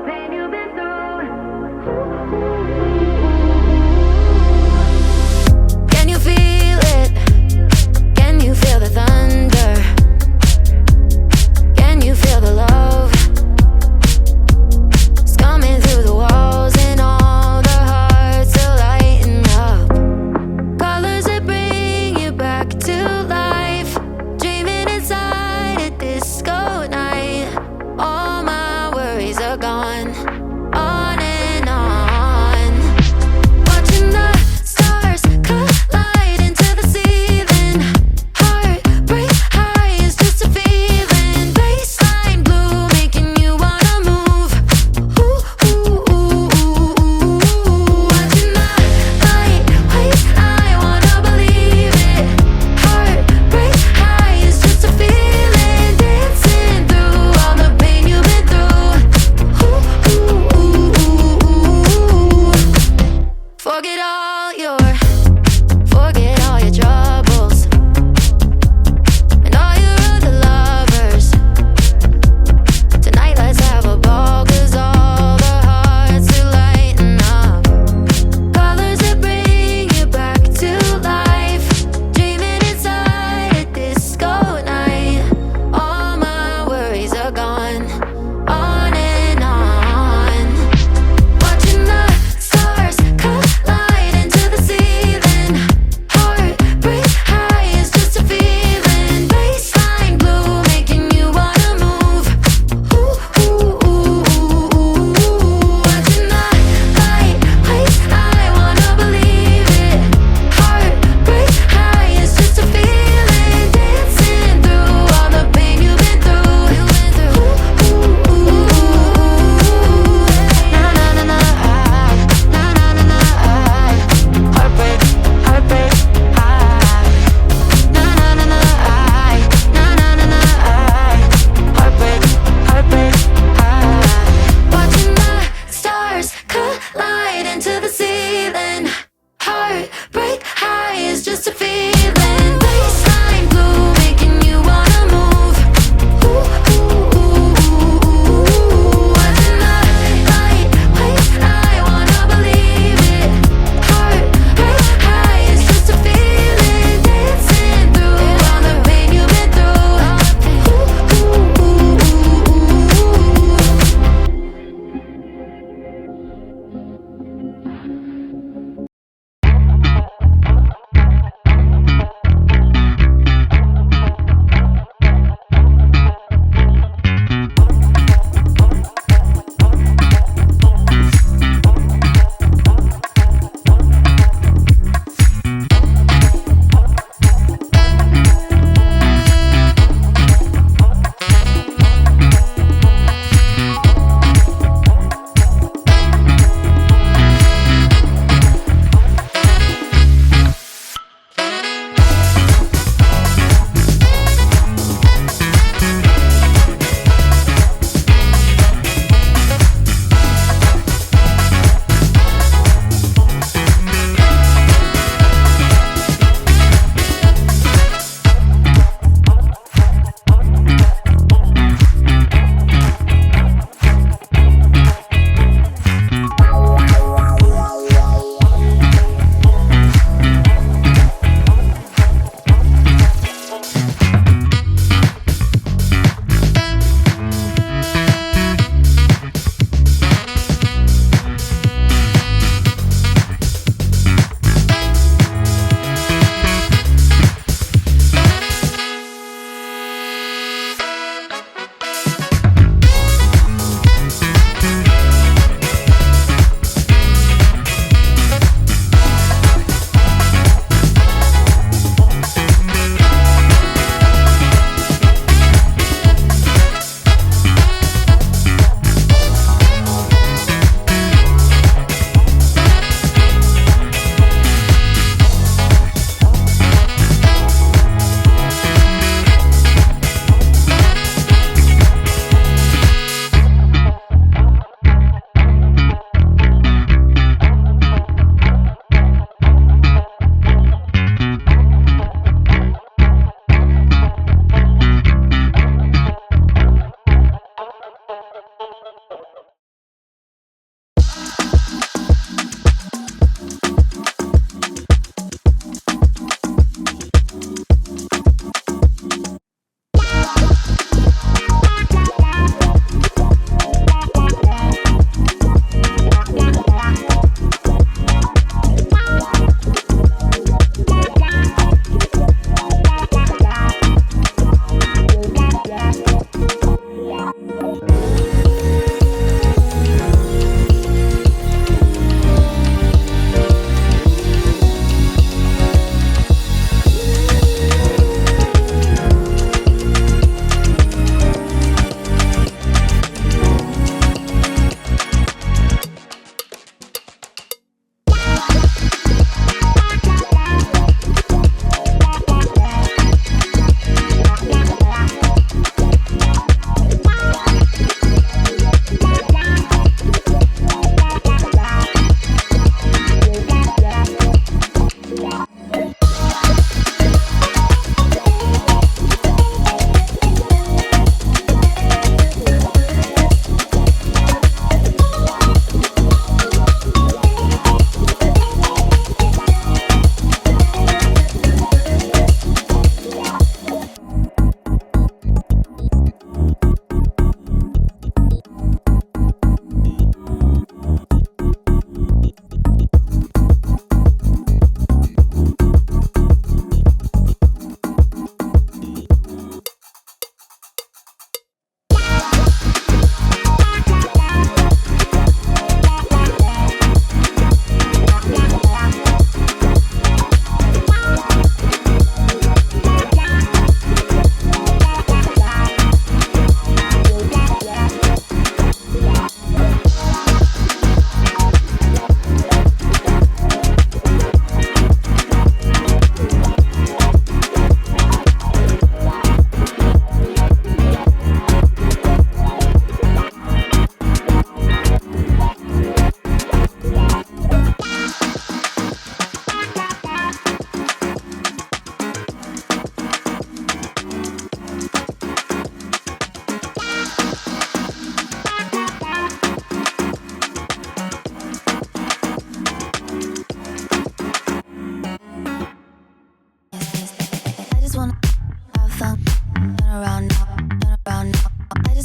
pain you've been through. Can you feel it? Can you feel the thunder? Can you feel the love? It's coming through the walls and all the hearts are lighting up. Colors that bring you back to life. Dreaming inside a disco night. All my worries are gone.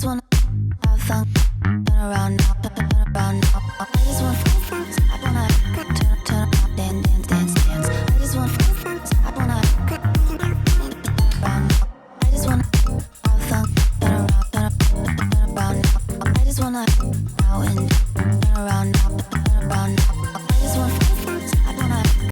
just wanna have fun. Turn around now, turn around now. I just wanna I wanna turn around, dance. I just wanna I wanna around now. I just wanna have fun. Turn around now. I just wanna now and turn around now.